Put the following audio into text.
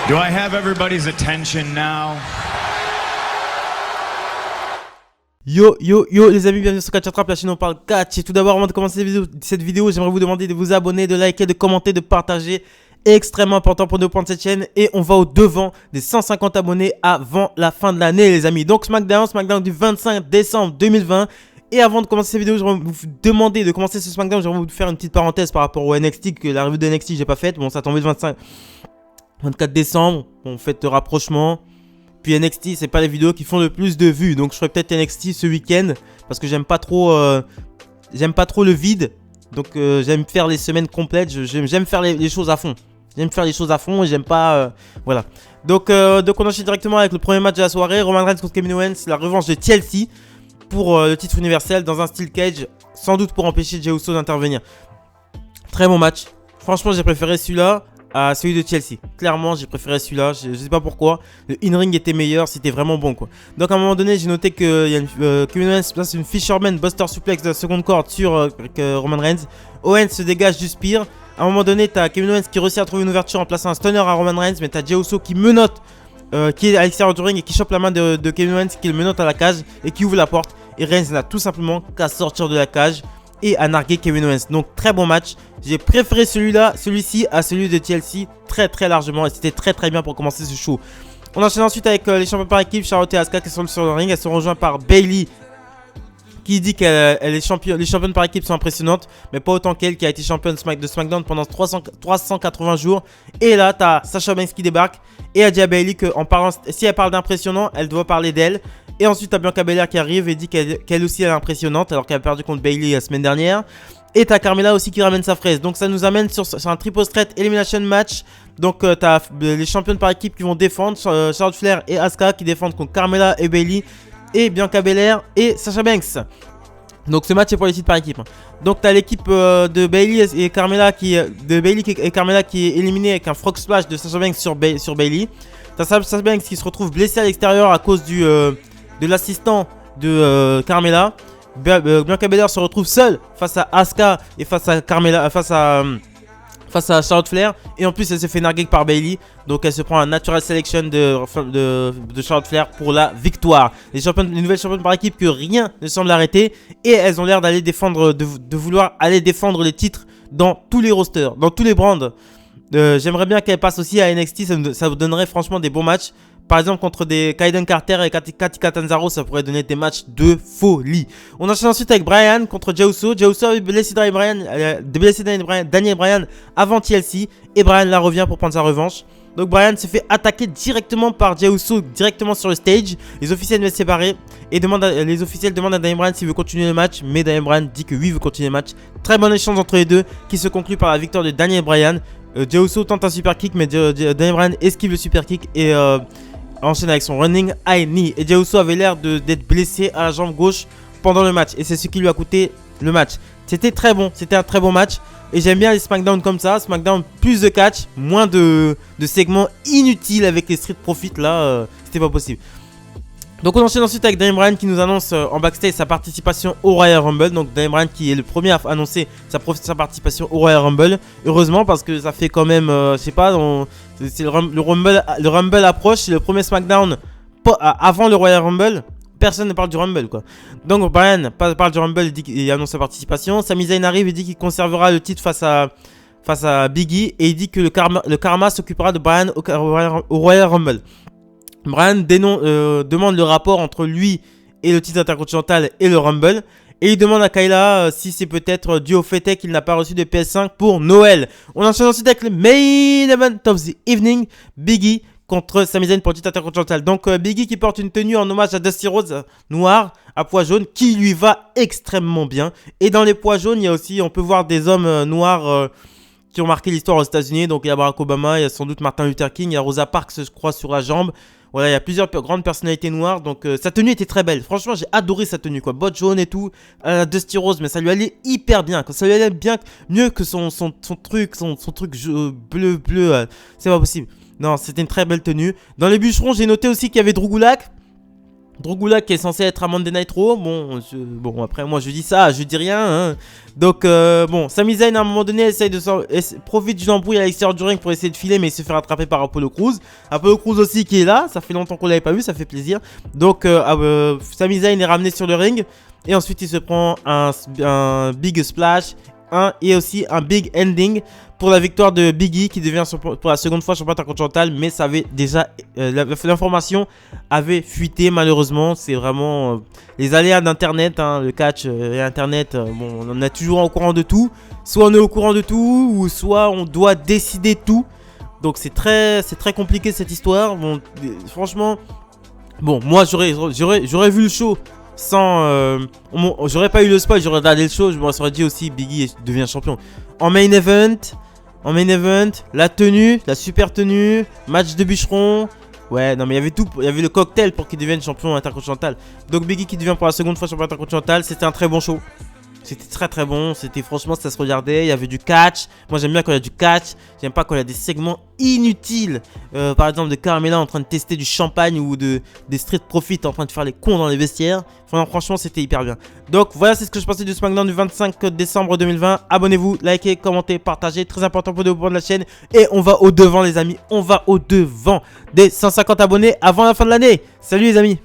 Do I have everybody's attention now? Yo les amis, bienvenue sur Catch Attrape, la chaîne où on parle catch. Et tout d'abord, avant de commencer cette vidéo, j'aimerais vous demander de vous abonner, de liker, de commenter, de partager. Extrêmement important pour nous prendre cette chaîne. Et on va au devant des 150 abonnés avant la fin de l'année les amis. Donc SmackDown du 25 décembre 2020. Et avant de commencer cette vidéo, j'aimerais vous demander de commencer ce SmackDown. J'aimerais vous faire une petite parenthèse par rapport au NXT, que la revue de NXT j'ai pas faite. Bon, ça tombait le 24 décembre, on fait le rapprochement. Puis NXT, c'est pas les vidéos qui font le plus de vues. Donc je ferai peut-être NXT ce week-end. Parce que j'aime pas trop le vide. Donc j'aime faire les semaines complètes. J'aime faire les choses à fond. J'aime faire les choses à fond et j'aime pas... voilà. Donc on enchaîne directement avec le premier match de la soirée. Roman Reigns contre Kevin Owens. La revanche de TLC pour le titre universel dans un steel cage. Sans doute pour empêcher Jey Uso d'intervenir. Très bon match. Franchement, j'ai préféré celui-là à celui de Chelsea. Clairement, j'ai préféré celui-là. Je sais pas pourquoi. Le in-ring était meilleur. C'était vraiment bon, quoi. Donc, à un moment donné, j'ai noté que Kevin Owens place une Fisherman Buster Suplex de la seconde corde sur Roman Reigns. Owens se dégage du spear. À un moment donné, t'as Kevin Owens qui réussit à trouver une ouverture en plaçant un stunner à Roman Reigns. Mais t'as Jey Uso qui menotte, qui est à l'extérieur du ring et qui chope la main de Kevin Owens, qui le menotte à la cage et qui ouvre la porte. Et Reigns n'a tout simplement qu'à sortir de la cage et à narguer Kevin Owens. Donc très bon match. J'ai préféré celui-ci à celui de TLC très largement. Et c'était très bien pour commencer ce show. On enchaîne ensuite avec les champions par équipe. Charlotte et Asuka qui sont sur le ring. Elles sont rejointes par Bayley, qui dit qu'elle est championne. Les championnes par équipe sont impressionnantes, mais pas autant qu'elle, qui a été championne de SmackDown pendant 380 jours. Et là, t'as Sasha Banks qui débarque et elle dit à Bayley que si elle parle d'impressionnant, elle doit parler d'elle. Et ensuite, t'as Bianca Belair qui arrive et dit qu'elle aussi elle est impressionnante, alors qu'elle a perdu contre Bayley la semaine dernière. Et t'as Carmella aussi qui ramène sa fraise. Donc ça nous amène sur un triple threat elimination match. Donc t'as les championnes par équipe qui vont défendre, Charlotte Flair et Asuka qui défendent contre Carmella et Bayley. Et Bianca Belair et Sasha Banks. Donc ce match est pour les titres par équipe. Donc t'as l'équipe de Bayley et Carmella qui est éliminée avec un frog splash de Sasha Banks sur Bayley. T'as Sasha Banks qui se retrouve blessée à l'extérieur à cause de l'assistant de Carmella. Bianca Belair se retrouve seule face à Asuka et face à Charlotte Flair. Et en plus elle se fait narguer par Bayley. Donc elle se prend un natural selection de Charlotte Flair pour la victoire. Les nouvelles championnes par équipe que rien ne semble arrêter. Et elles ont l'air d'aller défendre, de vouloir aller défendre les titres dans tous les rosters, dans tous les brands. J'aimerais bien qu'elles passent aussi à NXT. Ça vous donnerait franchement des bons matchs. Par exemple contre des Kaiden Carter et Katy Catanzaro, ça pourrait donner des matchs de folie. On enchaîne ensuite avec Bryan contre Jey Uso. Jey Uso avait blessé Daniel Bryan avant TLC. Et Bryan la revient pour prendre sa revanche. Donc Bryan se fait attaquer directement par Jey Uso, directement sur le stage. Les officiels veulent se séparer. Et les officiels demandent à Daniel Bryan s'il veut continuer le match. Mais Daniel Bryan dit que oui, il veut continuer le match. Très bon échange entre les deux qui se conclut par la victoire de Daniel Bryan. Jey Uso tente un super kick, mais Daniel Bryan esquive le super kick et enchaîne avec son running high knee. Et Jey Uso avait l'air d'être blessé à la jambe gauche pendant le match. Et c'est ce qui lui a coûté le match. C'était très bon. C'était un très bon match. Et j'aime bien les SmackDown comme ça. SmackDown, plus de catch, moins de segments inutiles avec les Street Profits. Là, c'était pas possible. Donc on enchaîne ensuite avec Daniel Bryan qui nous annonce en backstage sa participation au Royal Rumble. Donc Daniel Bryan qui est le premier à annoncer sa participation au Royal Rumble. Heureusement parce que ça fait quand même, je sais pas, le Rumble approche. C'est le premier SmackDown avant le Royal Rumble. Personne ne parle du Rumble quoi. Donc Bryan parle du Rumble, il annonce sa participation. Sami Zayn arrive et dit qu'il conservera le titre face à Big E. Et il dit que le karma s'occupera de Bryan au Royal Rumble. Bryan demande le rapport entre lui et le titre intercontinental et le Rumble. Et il demande à Kayla si c'est peut-être dû au fait qu'il n'a pas reçu de PS5 pour Noël. On enchaîne ensuite avec le main event of the evening. Big E contre Sami Zayn pour le titre intercontinental. Donc Big E qui porte une tenue en hommage à Dusty Rhodes noir à pois jaune qui lui va extrêmement bien. Et dans les pois jaunes, il y a aussi, on peut voir des hommes noirs qui ont marqué l'histoire aux États-Unis. Donc il y a Barack Obama, il y a sans doute Martin Luther King, il y a Rosa Parks, je crois, sur la jambe. Voilà, il y a plusieurs grandes personnalités noires. Donc sa tenue était très belle. Franchement, j'ai adoré sa tenue quoi. Botte jaune et tout. Dusty Rose, mais ça lui allait hyper bien. Ça lui allait bien, mieux que son truc bleu. C'est pas possible. Non, c'était une très belle tenue. Dans les bûcherons, j'ai noté aussi qu'il y avait Drew Gulak Drew Gulak qui est censé être à Monday Night Raw. Bon, après moi je dis ça, je dis rien. Hein. Donc bon, Sami Zayn à un moment donné profite d'une embrouille à l'extérieur du ring pour essayer de filer, mais il se fait rattraper par Apollo Crews. Apollo Crews aussi qui est là, ça fait longtemps qu'on l'avait pas vu, ça fait plaisir. Donc Sami Zayn est ramené sur le ring et ensuite il se prend un big splash. Et aussi un big ending pour la victoire de Big E qui devient pour la seconde fois champion intercontinental. Mais ça avait déjà l'information avait fuité malheureusement. C'est vraiment les aléas d'internet, hein, le catch et internet. Bon, on est toujours au courant de tout. Soit on est au courant de tout, ou soit on doit décider tout. Donc c'est très compliqué cette histoire. Bon, franchement, bon, moi j'aurais vu le show. J'aurais pas eu le spoil, j'aurais regardé le show, je me serais dit aussi Biggie devient champion. En main event, la tenue, la super tenue, match de bûcheron. Ouais, non mais il y avait tout, il y avait le cocktail pour qu'il devienne champion intercontinental. Donc Biggie qui devient pour la seconde fois champion intercontinental, c'était un très bon show. C'était très bon, franchement ça se regardait, il y avait du catch. Moi j'aime bien quand il y a du catch, j'aime pas quand il y a des segments inutiles. Par exemple de Carmella en train de tester du champagne ou des Street Profits en train de faire les cons dans les vestiaires. Enfin, franchement c'était hyper bien. Donc voilà, c'est ce que je pensais du SmackDown du 25 décembre 2020. Abonnez-vous, likez, commentez, partagez, très important pour le développement de la chaîne. Et on va au devant les amis, on va au devant des 150 abonnés avant la fin de l'année. Salut les amis.